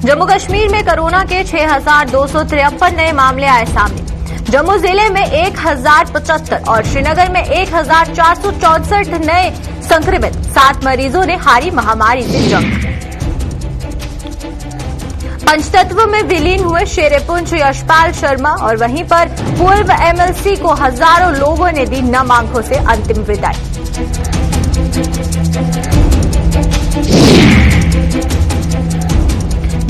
जम्मू कश्मीर में कोरोना के 6,253 नए मामले आए सामने। जम्मू जिले में 1,075 और श्रीनगर में 1,464 नए संक्रमित। 7 मरीजों ने हारी महामारी से जंग। पंचतत्व में विलीन हुए शेरेपुंछ यशपाल शर्मा और वहीं पर पूर्व एमएलसी को हजारों लोगों ने दी नम आंखों से अंतिम विदाई।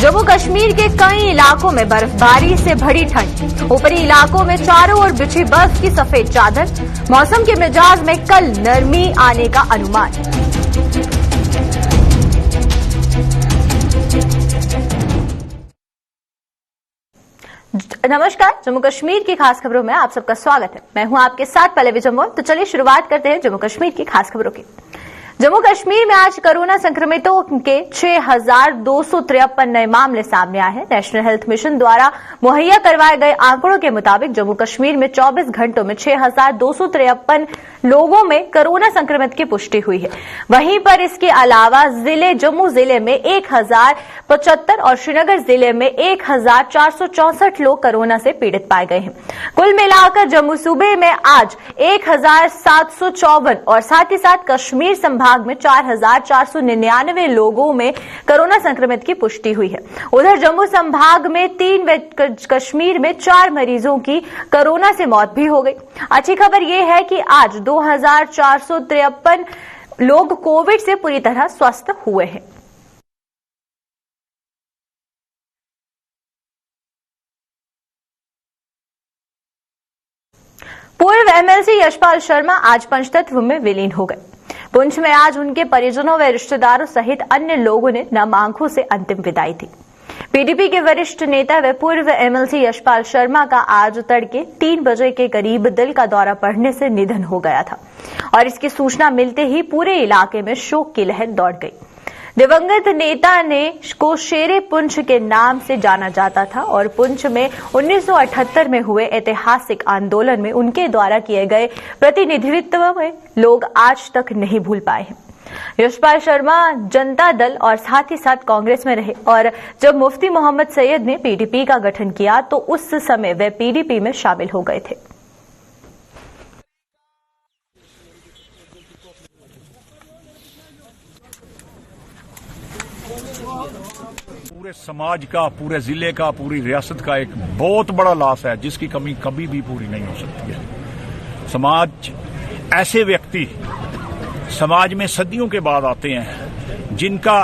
जम्मू कश्मीर के कई इलाकों में बर्फबारी से भरी ठंड। ऊपरी इलाकों में चारों ओर बिछी बर्फ की सफेद चादर। मौसम के मिजाज में कल नरमी आने का अनुमान। नमस्कार, जम्मू कश्मीर की खास खबरों में आप सबका स्वागत है। मैं हूं आपके साथ पल्लवी जम्वाल। तो चलिए शुरुआत करते हैं जम्मू कश्मीर की खास खबरों की। जम्मू कश्मीर में आज कोरोना संक्रमितों के 6,253 नए मामले सामने आए हैं। नेशनल हेल्थ मिशन द्वारा मुहैया करवाए गए आंकड़ों के मुताबिक जम्मू कश्मीर में 24 घंटों में 6,253 लोगों में कोरोना संक्रमित की पुष्टि हुई है। वहीं पर इसके अलावा जम्मू जिले में 1,075 और श्रीनगर जिले में 1,464 लोग कोरोना से पीड़ित पाए गए हैं। कुल मिलाकर जम्मू सूबे में आज 1,754 और साथ ही साथ कश्मीर संभाग में 4,499 लोगों में कोरोना संक्रमित की पुष्टि हुई है। उधर जम्मू संभाग में 3 कश्मीर में 4 मरीजों की कोरोना से मौत भी हो गई। अच्छी खबर यह है कि आज 2,453 लोग कोविड से पूरी तरह स्वस्थ हुए हैं। पूर्व एमएलसी यशपाल शर्मा आज पंचतत्व में विलीन हो गए। पुंछ में आज उनके परिजनों व रिश्तेदारों सहित अन्य लोगों ने नम आंखों से अंतिम विदाई दी। पीडीपी के वरिष्ठ नेता व पूर्व एमएलसी यशपाल शर्मा का आज तड़के 3 बजे के करीब दिल का दौरा पड़ने से निधन हो गया था और इसकी सूचना मिलते ही पूरे इलाके में शोक की लहर दौड़ गई। दिवंगत नेता को शेरे पुंछ के नाम से जाना जाता था और पुंछ में 1978 में हुए ऐतिहासिक आंदोलन में उनके द्वारा किए गए प्रतिनिधित्व में लोग आज तक नहीं भूल पाए हैं। यशपाल शर्मा जनता दल और साथ ही साथ कांग्रेस में रहे और जब मुफ्ती मोहम्मद सैयद ने पीडीपी का गठन किया तो उस समय वे पीडीपी में शामिल हो गए थे। पूरे समाज का, पूरे जिले का, पूरी रियासत का एक बहुत बड़ा लॉस है जिसकी कमी कभी भी पूरी नहीं हो सकती है। समाज, ऐसे व्यक्ति समाज में सदियों के बाद आते हैं जिनका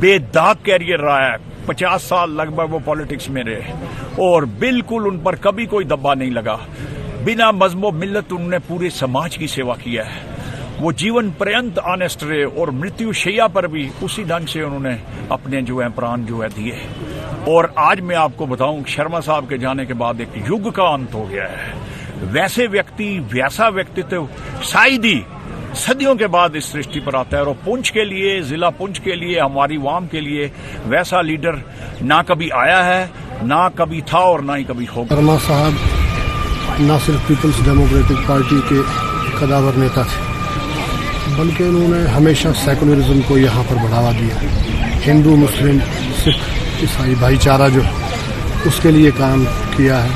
बेदाग कैरियर रहा है। 50 साल लगभग वो पॉलिटिक्स में रहे और बिल्कुल उन पर कभी कोई दब्बा नहीं लगा। बिना मजहब मिल्लत उन्होंने पूरे समाज की सेवा किया है। वो जीवन पर्यंत ऑनेस्ट रहे और मृत्यु शैया पर भी उसी ढंग से उन्होंने अपने जो है प्राण जो है दिए। और आज मैं आपको बताऊं, शर्मा साहब के जाने के बाद एक युग का अंत हो गया है। वैसे व्यक्ति, वैसा व्यक्तित्व शायद ही सदियों के बाद इस सृष्टि पर आता है और पुंछ के लिए, जिला पुंछ के लिए, हमारी वाम के लिए वैसा लीडर ना कभी आया है, ना कभी था और ना ही कभी होगा। शर्मा साहब न सिर्फ पीपल्स डेमोक्रेटिक पार्टी के कदावर नेता थे बल्कि उन्होंने हमेशा सेकुलरिज्म को यहाँ पर बढ़ावा दिया। हिंदू, मुस्लिम, सिख, ईसाई भाईचारा जो उसके लिए काम किया है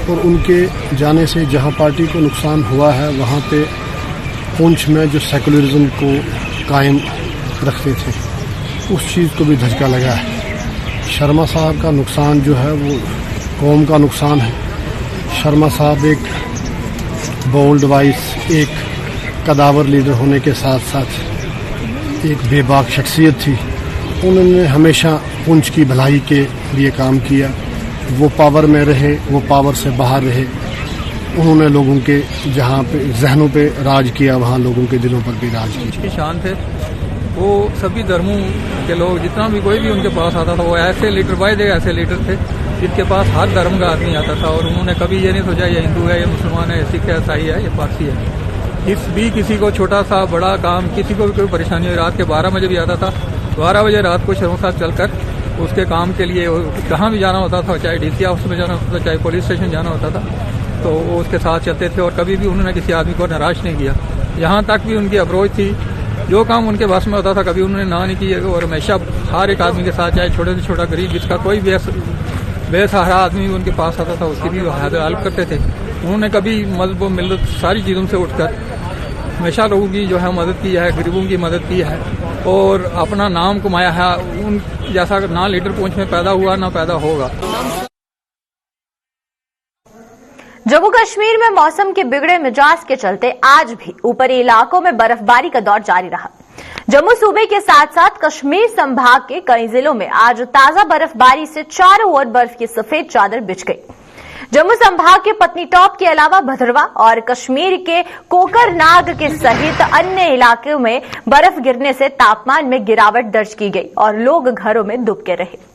और उनके जाने से जहाँ पार्टी को नुकसान हुआ है वहाँ पे पुंछ में जो सेकुलरिज्म को कायम रखते थे उस चीज़ को भी धक्का लगा है। शर्मा साहब का नुकसान जो है वो कौम का नुकसान है। शर्मा साहब एक बोल्ड वाइस, एक कदावर लीडर होने के साथ साथ एक बेबाक शख्सियत थी। उन्होंने हमेशा पुंछ की भलाई के लिए काम किया। वो पावर में रहे, वो पावर से बाहर रहे। उन्होंने लोगों के जहाँ पे जहनों पे राज किया वहाँ लोगों के दिलों पर भी राज किया। शान थे वो, सभी धर्मों के लोग, जितना भी कोई भी उनके पास आता था वो ऐसे लीडर बाय ऐसे लीडर थे जिनके पास हर धर्म का आदमी आता था और उन्होंने कभी ये नहीं सोचा ये हिंदू है, ये मुसलमान है, ये सिख है, ईसाई है, ये पारसी है। किसी को छोटा सा बड़ा काम, किसी को भी कोई परेशानी हुई, रात के 12 बजे भी आता था। 12 बजे रात को शर्मा साहब चलकर उसके काम के लिए कहाँ भी जाना होता था, चाहे डीसी ऑफिस में जाना होता था, चाहे पुलिस स्टेशन जाना होता था, तो वो उसके साथ चलते थे और कभी भी उन्होंने किसी आदमी को निराश नहीं किया। यहाँ तक भी उनकी अप्रोच थी जो काम उनके बस में होता था कभी उन्होंने ना नहीं किया, और हमेशा हर एक आदमी के साथ, चाहे छोटे से छोटा गरीब जिसका कोई बेसहारा आदमी उनके पास आता था उसकी भी हेल्प करते थे। उन्होंने कभी मदद मिलत सारी चीज़ों से उठकर हमेशा लोगों की जो है मदद की है, गरीबों की मदद की है और अपना नाम कमाया है। उन जैसा ना लीडर पूंछ में पैदा हुआ ना पैदा होगा। जम्मू कश्मीर में मौसम के बिगड़े मिजाज के चलते आज भी ऊपरी इलाकों में बर्फबारी का दौर जारी रहा। जम्मू सूबे के साथ साथ कश्मीर संभाग के कई जिलों में आज ताजा बर्फबारी से चारों ओर बर्फ की सफेद चादर बिछ गई। जम्मू संभाग के पत्नीटॉप के अलावा भद्रवा और कश्मीर के कोकरनाग के सहित अन्य इलाकों में बर्फ गिरने से तापमान में गिरावट दर्ज की गई और लोग घरों में दुबके रहे।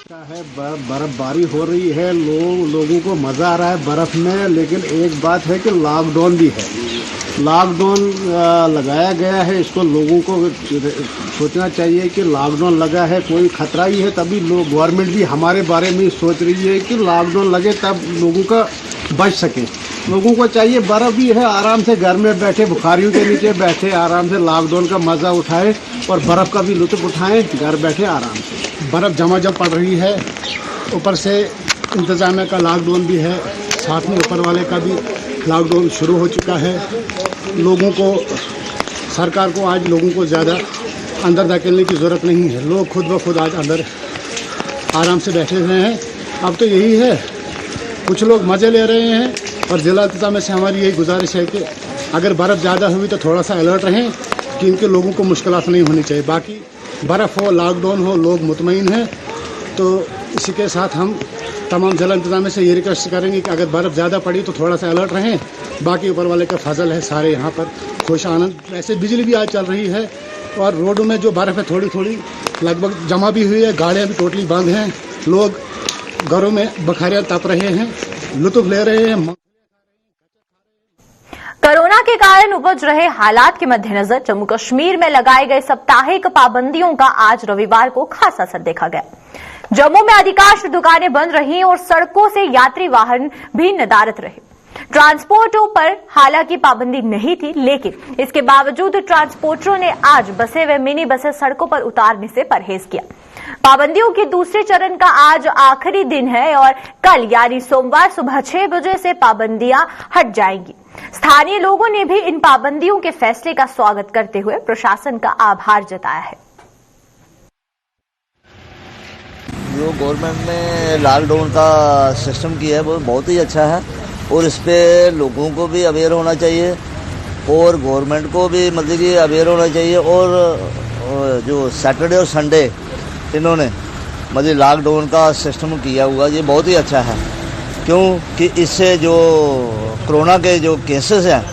बर्फबारी हो रही है, लोगों को मजा आ रहा है बर्फ में, लेकिन एक बात है कि लॉकडाउन भी है। लॉकडाउन लगाया गया है, इसको लोगों को सोचना चाहिए कि लॉकडाउन लगा है, कोई खतरा ही है, तभी लोग गवर्नमेंट भी हमारे बारे में सोच रही है कि लॉकडाउन लगे तब लोगों का बच सके। लोगों को चाहिए बर्फ भी है, आराम से घर में बैठे बुखारियों के नीचे बैठे आराम से लॉकडाउन का मजा उठाए और बर्फ का भी लुत्फ उठाएं घर बैठे आराम से। बर्फ जमा पड़ रही है, ऊपर से इंतजामिया का लॉकडाउन भी है, साथ में ऊपर वाले का भी लॉकडाउन शुरू हो चुका है। लोगों को, सरकार को आज लोगों को ज़्यादा अंदर धकेलने की ज़रूरत नहीं है, लोग खुद ब खुद आज अंदर आराम से बैठे हुए हैं। अब तो यही है, कुछ लोग मज़े ले रहे हैं और जिला इंतजामिया से हमारी यही गुजारिश है कि अगर बर्फ़ ज़्यादा हुई तो थोड़ा सा अलर्ट रहें कि इनके लोगों को मुश्किलात नहीं होनी चाहिए। बाकी बर्फ़ हो, लॉकडाउन हो, लोग मुतमईन हैं, तो इसी के साथ हम तमाम जिला इंतजामिया से ये रिक्वेस्ट करेंगे कि अगर बर्फ़ ज़्यादा पड़ी तो थोड़ा सा अलर्ट रहें। बाकी ऊपर वाले का फजल है, सारे यहाँ पर खुश आनंद। वैसे बिजली भी आज चल रही है और रोडों में जो बर्फ़ है थोड़ी थोड़ी लगभग जमा भी हुई है, गाड़ियाँ भी टोटली बंद हैं, लोग घरों में बखारियाँ तप रहे हैं, लुत्फ ले रहे हैं। कोरोना के कारण उपज रहे हालात के मद्देनजर जम्मू कश्मीर में लगाए गए साप्ताहिक पाबंदियों का आज रविवार को खासा असर देखा गया। जम्मू में अधिकांश दुकानें बंद रहीं और सड़कों से यात्री वाहन भी नदारद रहे। ट्रांसपोर्टों पर हालांकि पाबंदी नहीं थी, लेकिन इसके बावजूद ट्रांसपोर्टरों ने आज बसें व मिनी बसें सड़कों पर उतारने से परहेज किया। पाबंदियों के दूसरे चरण का आज आखिरी दिन है और कल यानी सोमवार सुबह 6 बजे से पाबंदियां हट जाएंगी। स्थानीय लोगों ने भी इन पाबंदियों के फैसले का स्वागत करते हुए प्रशासन का आभार जताया है। जो गवर्नमेंट ने लॉकडाउन का सिस्टम किया है वो बहुत ही अच्छा है और इस पे लोगों को भी अवेयर होना चाहिए और गवर्नमेंट को भी मतलब कि अवेयर होना चाहिए। और जो सैटरडे और संडे इन्होंने मतलब लॉकडाउन का सिस्टम किया हुआ ये बहुत ही अच्छा है, क्योंकि इससे जो कोरोना के जो केसेस हैं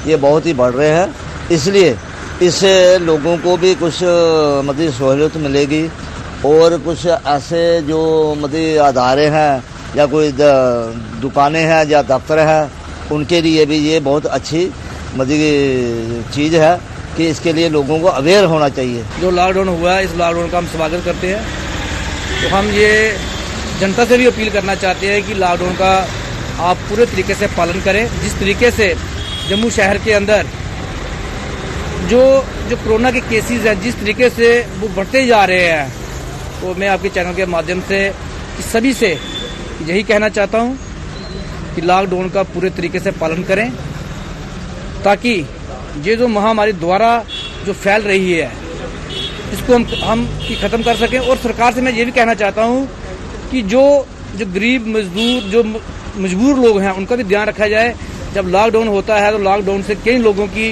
ये बहुत ही बढ़ रहे हैं, इसलिए इससे लोगों को भी कुछ मतलब सहूलियत मिलेगी और कुछ ऐसे जो मतलब अदारे हैं या कोई दुकानें हैं या दफ्तर हैं उनके लिए भी ये बहुत अच्छी मतलब चीज़ है कि इसके लिए लोगों को अवेयर होना चाहिए। जो लॉकडाउन हुआ है इस लॉकडाउन का हम स्वागत करते हैं। तो हम ये जनता से भी अपील करना चाहते हैं कि लॉकडाउन का आप पूरे तरीके से पालन करें। जिस तरीके से जम्मू शहर के अंदर जो कोरोना के केसेस हैं जिस तरीके से वो बढ़ते जा रहे हैं, तो मैं आपके चैनल के माध्यम से सभी से यही कहना चाहता हूं कि लॉकडाउन का पूरे तरीके से पालन करें ताकि ये जो महामारी द्वारा जो फैल रही है इसको हम ख़त्म कर सकें। और सरकार से मैं ये भी कहना चाहता हूं कि जो गरीब मजदूर जो मजबूर लोग हैं उनका भी ध्यान रखा जाए। जब लॉकडाउन होता है तो लॉकडाउन से कई लोगों की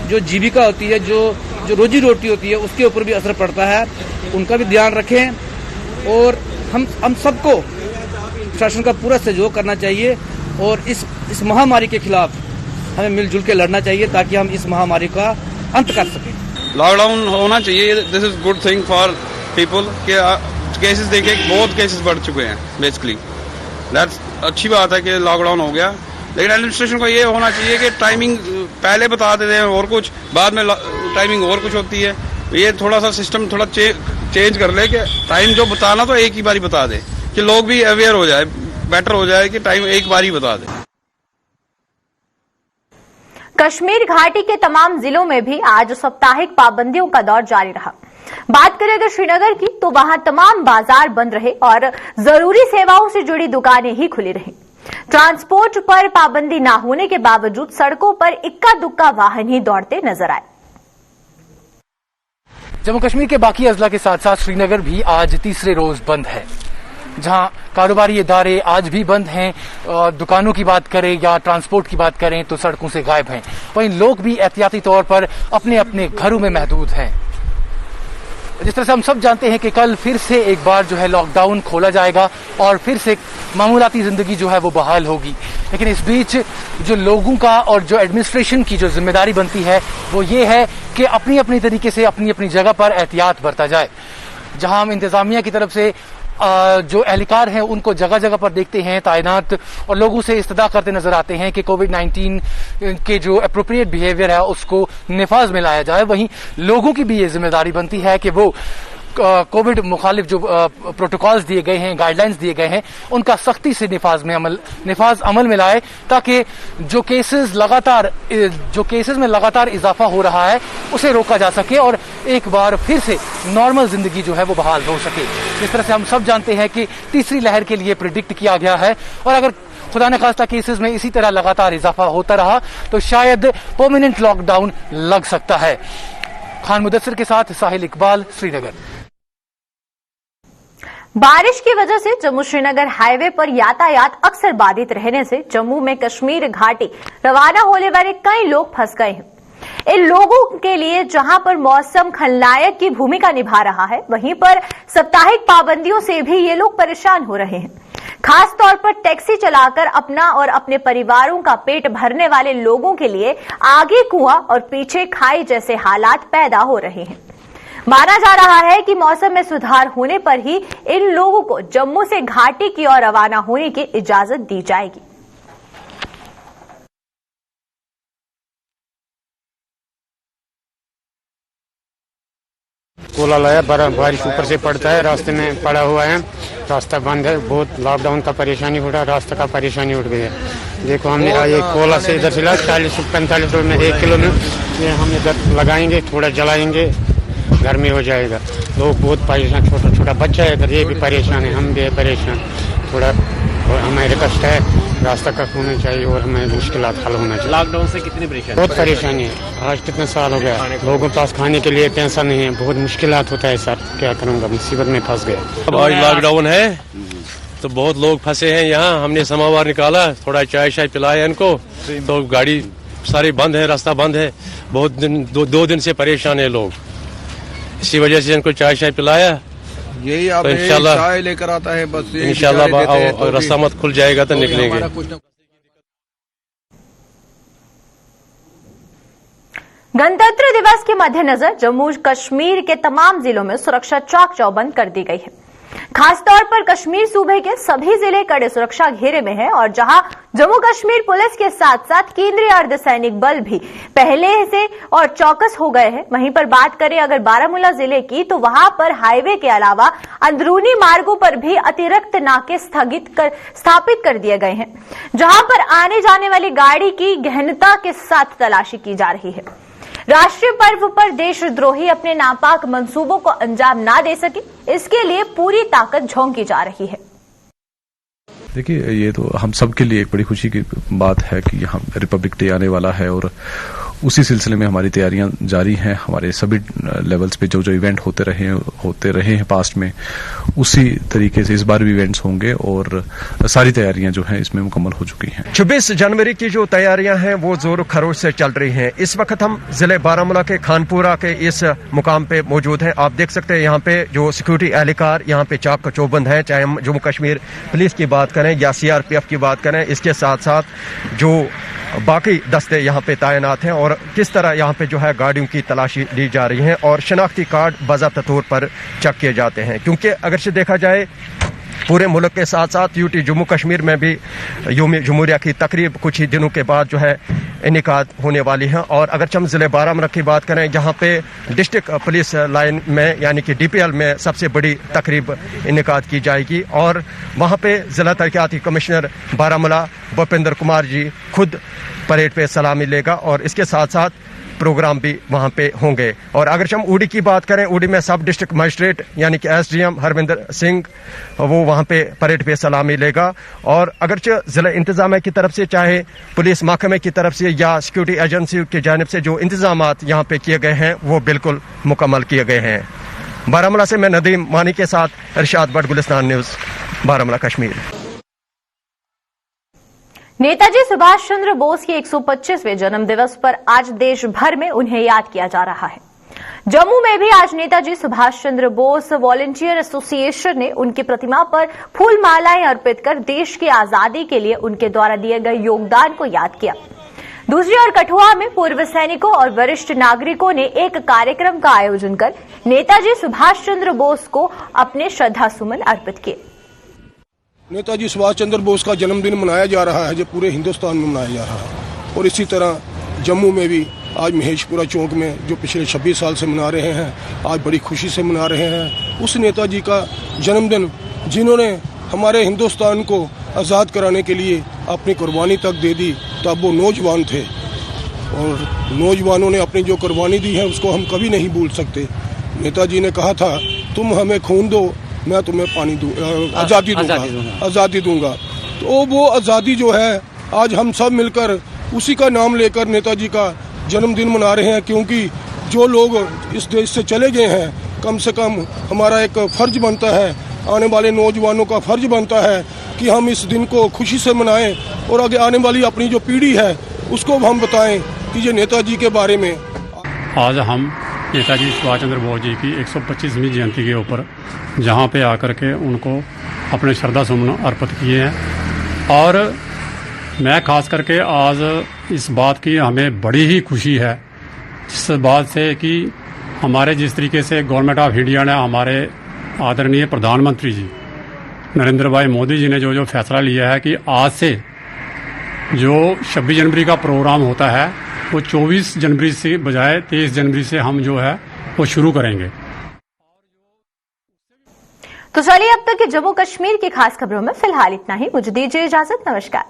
जो जीविका होती है, जो रोजी रोटी होती है, उसके ऊपर भी असर पड़ता है, उनका भी ध्यान रखें। और हम सबको प्रशासन का पूरा सहयोग करना चाहिए और इस महामारी के खिलाफ हमें मिलजुल के लड़ना चाहिए ताकि हम इस महामारी का अंत कर सकें। लॉकडाउन होना चाहिए, this is good thing for people के केसेस देखे बहुत केसेस बढ़ चुके हैं बेसिकली, दैट्स अच्छी बात है कि लॉकडाउन हो गया। लेकिन एडमिनिस्ट्रेशन को ये होना चाहिए कि टाइमिंग पहले बता देते हैं और कुछ, बाद में टाइमिंग और कुछ होती है। ये थोड़ा सा सिस्टम थोड़ा चेंज कर ले कि टाइम जो बताना तो एक ही बारी बता दे कि लोग भी अवेयर हो जाए, बेटर हो जाए कि टाइम एक बार ही बता दे। कश्मीर घाटी के तमाम जिलों में भी आज साप्ताहिक पाबंदियों का दौर जारी रहा। बात करें अगर श्रीनगर की, तो वहां तमाम बाजार बंद रहे और जरूरी सेवाओं से जुड़ी दुकानें ही खुली रहीं। ट्रांसपोर्ट पर पाबंदी न होने के बावजूद सड़कों पर इक्का दुक्का वाहन ही दौड़ते नजर आए। जम्मू कश्मीर के बाकी अजला के साथ साथ श्रीनगर भी आज तीसरे रोज बंद है, जहां कारोबारी इदारे आज भी बंद हैं। दुकानों की बात करें या ट्रांसपोर्ट की बात करें तो सड़कों से गायब हैं। वहीं लोग भी एहतियाती तौर पर अपने अपने घरों में महदूद हैं। जिस तरह से हम सब जानते हैं कि कल फिर से एक बार जो है लॉकडाउन खोला जाएगा और फिर से मामूलाती जिंदगी जो है वो बहाल होगी। लेकिन इस बीच जो लोगों का और जो एडमिनिस्ट्रेशन की जो जिम्मेदारी बनती है वो ये है कि अपनी अपनी तरीके से अपनी अपनी जगह पर एहतियात बरता जाए। जहां हम इंतजामिया की तरफ से जो एहलकार हैं उनको जगह जगह पर देखते हैं तैनात, और लोगों से इस्तदा करते नजर आते हैं कि कोविड-19 के जो अप्रोप्रिएट बिहेवियर है उसको निफाज में लाया जाए। वहीं लोगों की भी ये जिम्मेदारी बनती है कि वो कोविड मुखालिफ जो प्रोटोकॉल्स दिए गए हैं, गाइडलाइंस दिए गए हैं, उनका सख्ती से निफाज अमल में लाए, ताकि जो केसेस में लगातार इजाफा हो रहा है उसे रोका जा सके और एक बार फिर से नॉर्मल जिंदगी जो है वो बहाल हो सके। इस तरह से हम सब जानते हैं कि तीसरी लहर के लिए प्रिडिक्ट किया गया है, और अगर खुदा न खास्ता केसेस में इसी तरह लगातार इजाफा होता रहा तो शायद परमानेंट लॉकडाउन लग सकता है। खान मुदस्सिर के साथ साहिल इकबाल, श्रीनगर। बारिश की वजह से जम्मू श्रीनगर हाईवे पर यातायात अक्सर बाधित रहने से जम्मू में कश्मीर घाटी रवाना होने वाले कई लोग फंस गए हैं। इन लोगों के लिए जहां पर मौसम खलनायक की भूमिका निभा रहा है, वहीं पर साप्ताहिक पाबंदियों से भी ये लोग परेशान हो रहे हैं। खास तौर पर टैक्सी चलाकर अपना और अपने परिवारों का पेट भरने वाले लोगों के लिए आगे कुआं और पीछे खाई जैसे हालात पैदा हो रहे हैं। माना जा रहा है कि मौसम में सुधार होने पर ही इन लोगों को जम्मू से घाटी की ओर रवाना होने की इजाजत दी जाएगी। कोला लाया, बारिश ऊपर से पड़ता है, रास्ते में पड़ा हुआ है, रास्ता बंद है, बहुत लॉकडाउन का परेशानी हो रहा है, रास्ते का परेशानी उठ गई है। देखो हमने ये कोला से इधर से 40-45 रुपये में 1 किलो में, ये हम इधर लगाएंगे, थोड़ा जलाएंगे, गर्मी हो जाएगा। लोग बहुत परेशान, छोटा छोटा बच्चा है इधर, ये भी परेशान है, हम भी परेशान। थोड़ा हमारे कष्ट है, रास्ता का होना चाहिए और हमें मुश्किलात हल होना चाहिए। लॉकडाउन से कितनी परेशानी? बहुत परेशानी है, आज कितने साल हो गया, लोगों के पास खाने के लिए पैसा नहीं है, बहुत मुश्किलात होता है सर, क्या करूँगा, मुसीबत में फंस गया। अब आज लॉकडाउन है तो बहुत लोग फंसे हैं यहाँ। हमने समावार निकाला, थोड़ा चाय शाय पिलाया इनको, तो गाड़ी सारी बंद है, रास्ता बंद है, बहुत दिन 2 दिन से परेशान है लोग, इसी वजह से इनको चाय शाय पिलाया। यही आप तो इंशाल्लाह चाय लेकर आता है, बस इंशाल्लाह रास्ता मत खुल जाएगा तो निकलेंगे। गणतंत्र दिवस के मद्देनजर जम्मू कश्मीर के तमाम जिलों में सुरक्षा चाक चौबंद कर दी गई है। खासतौर पर कश्मीर सूबे के सभी जिले कड़े सुरक्षा घेरे में हैं, और जहां जम्मू कश्मीर पुलिस के साथ साथ केंद्रीय अर्धसैनिक बल भी पहले से और चौकस हो गए हैं। वहीं पर बात करें अगर बारामूला जिले की, तो वहां पर हाईवे के अलावा अंदरूनी मार्गों पर भी अतिरिक्त नाके स्थापित कर दिए गए हैं, जहां पर आने जाने वाली गाड़ी की गहनता के साथ तलाशी की जा रही है। राष्ट्रीय पर्व पर देशद्रोही अपने नापाक मंसूबों को अंजाम ना दे सके, इसके लिए पूरी ताकत झोंकी जा रही है। देखिए, ये तो हम सब के लिए एक बड़ी खुशी की बात है कि यहाँ रिपब्लिक डे आने वाला है, और उसी सिलसिले में हमारी तैयारियां जारी हैं। हमारे सभी लेवल्स पे जो इवेंट होते रहे हैं पास्ट में, उसी तरीके से इस बार भी इवेंट्स होंगे, और सारी तैयारियां जो हैं इसमें मुकम्मल हो चुकी हैं। 26 जनवरी की जो तैयारियां हैं वो जोरों खरोश से चल रही हैं। इस वक्त हम जिले बारामूला के खानपुरा के इस मुकाम पे मौजूद हैं। आप देख सकते हैं यहाँ पे जो सिक्योरिटी एहलकार यहाँ पे चाक चौबंद हैं, चाहे हम जम्मू कश्मीर पुलिस की बात करें या CRPF की बात करें, इसके साथ साथ जो बाकी दस्ते यहाँ पे तैनात हैं, और किस तरह यहाँ पे जो है गाड़ियों की तलाशी ली जा रही है और शनाख्ती कार्ड बाज़ाब्ता तौर पर चेक किए जाते हैं। क्योंकि अगर से देखा जाए पूरे मुल्क के साथ साथ यूटी जम्मू कश्मीर में भी यौम जमहूरिया की तकरीब कुछ ही दिनों के बाद जो है इनेकाद होने वाली हैं। और अगर हम ज़िले बारामूला की बात करें, जहां पे डिस्ट्रिक्ट पुलिस लाइन में यानी कि DPL में सबसे बड़ी तकरीब इनेकाद की जाएगी और वहां पे ज़िला तरक्याती कमिश्नर बारामूला भूपेंद्र कुमार जी खुद परेड पे सलामी लेगा और इसके साथ साथ प्रोग्राम भी वहां पे होंगे। और अगर हम ऊडी की बात करें, ऊडी में सब डिस्ट्रिक्ट मजिस्ट्रेट यानी कि SDM हरविंदर सिंह वो वहां पे परेड पे सलामी लेगा। और अगर जिला इंतजामिया की तरफ से, चाहे पुलिस महकमे की तरफ से या सिक्योरिटी एजेंसी की जानिब से जो इंतजामात यहाँ पे किए गए हैं वो बिल्कुल मुकम्मल किए गए हैं। बारामूला से मैं नदीम मानी के साथ इरशाद भट्ट, गुलिस्तान न्यूज, बारामूला कश्मीर। नेताजी सुभाष चंद्र बोस के 125वें जन्म दिवस पर आज देश भर में उन्हें याद किया जा रहा है। जम्मू में भी आज नेताजी सुभाष चंद्र बोस वॉलंटियर एसोसिएशन ने उनकी प्रतिमा पर फूल मालाएं अर्पित कर देश की आजादी के लिए उनके द्वारा दिए गए योगदान को याद किया। दूसरी ओर कठुआ में पूर्व सैनिकों और वरिष्ठ नागरिकों ने एक कार्यक्रम का आयोजन कर नेताजी सुभाष चंद्र बोस को अपने श्रद्धासुमन अर्पित किए। नेताजी सुभाष चंद्र बोस का जन्मदिन मनाया जा रहा है जो पूरे हिंदुस्तान में मनाया जा रहा है और इसी तरह जम्मू में भी आज महेशपुरा चौक में जो पिछले 26 साल से मना रहे हैं, आज बड़ी खुशी से मना रहे हैं उस नेताजी का जन्मदिन जिन्होंने हमारे हिंदुस्तान को आज़ाद कराने के लिए अपनी कुर्बानी तक दे दी। तब वो नौजवान थे और नौजवानों ने अपनी जो कुर्बानी दी है उसको हम कभी नहीं भूल सकते। नेताजी ने कहा था, तुम हमें खून दो, मैं तुम्हें पानी आज़ादी दूंगा। तो वो आज़ादी जो है आज हम सब मिलकर उसी का नाम लेकर नेताजी का जन्मदिन मना रहे हैं, क्योंकि जो लोग इस देश से चले गए हैं, कम से कम हमारा एक फर्ज बनता है, आने वाले नौजवानों का फर्ज बनता है कि हम इस दिन को खुशी से मनाएं और आगे आने वाली अपनी जो पीढ़ी है उसको हम बताएं कि ये नेताजी के बारे में। आज हम नेताजी सुभाष चंद्र बोस जी की 125वीं जयंती के ऊपर जहाँ पे आकर के उनको अपने श्रद्धा सुमन अर्पित किए हैं और मैं खास करके आज इस बात की हमें बड़ी ही खुशी है इस बात से कि हमारे जिस तरीके से गवर्नमेंट ऑफ इंडिया ने हमारे आदरणीय प्रधानमंत्री जी नरेंद्र भाई मोदी जी ने जो फैसला लिया है कि आज से जो 26 जनवरी का प्रोग्राम होता है वो 24 जनवरी से बजाय 23 जनवरी से हम जो है वो शुरू करेंगे। तो चलिए अब तक के जम्मू कश्मीर की खास खबरों में फिलहाल इतना ही। मुझे दीजिए इजाजत। नमस्कार।